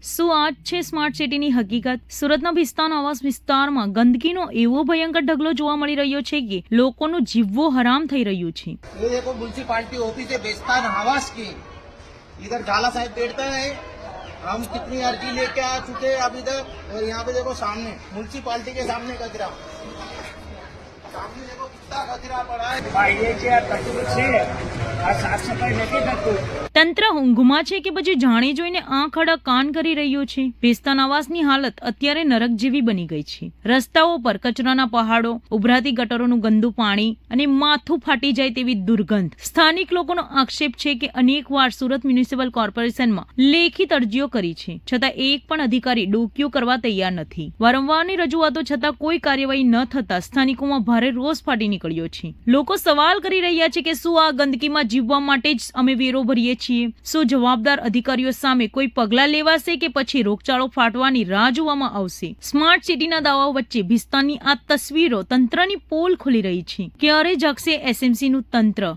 શું આ છે સ્માર્ટ સિટીની હકીકત? સુરતના ભિસ્તાન આવાસ વિસ્તારમાં ગંદકીનો એવો ભયંકર ઢગલો જોવા મળી રહ્યો છે કે લોકોનું જીવવું હરામ થઈ રહ્યું છે। ये देखो म्यूनसिपालिटी ऑफिस है बेस्तान आवास की, इधर झाला साहब बैठता है। हम कितनी अर्जी लेके आ चुके हैं अब इधर, और यहाँ पे देखो सामने म्यूनसिपालिटी के सामने कचरा, सामने देखो कितना कचरा पड़ा है। भाई ये क्या कचरो છે આ સાફ સફાઈ નથી કરતું। તંત્ર ઊંઘમાં છે કે પછી જાણી જોઈને આંખ આડા કાન કરી રહ્યું છે? ભિસ્તાન આવાસની હાલત અત્યારે નરક જેવી બની ગઈ છે। રસ્તાઓ પર કચરાના પહાડો, ઉભરાતી ગટરોનું ગંદુ પાણી અને માથું ફાટી જાય તેવી દુર્ગંધ। સ્થાનિક લોકોનો આક્ષેપ છે કે અનેકવાર સુરત મ્યુનિસિપલ કોર્પોરેશનમાં લેખિત અરજીઓ કરી છે, છતાં એક પણ અધિકારી ડોકિયું કરવા તૈયાર નથી। વારંવારની રજૂઆતો છતાં કોઈ કાર્યવાહી ન થતા સ્થાનિકોમાં ભારે રોષ ફાટી નીકળ્યો છે। લોકો સવાલ કરી રહ્યા છે કે શું આ ગંદકીમાં જીવવા માટે જ અમે વેરો ભરીએ છીએ? શું જવાબદાર અધિકારીઓ સામે કોઈ પગલાં લેવાશે કે પછી રોગચાળો ફાટવાની રાહ જોવામાં આવશે? સ્માર્ટ સિટીના દાવાઓ વચ્ચે ભિસ્તાનની આ તસવીરો તંત્રની પોલ ખોલી રહી છે। ક્યારે જાગશે એસએમસીનું તંત્ર?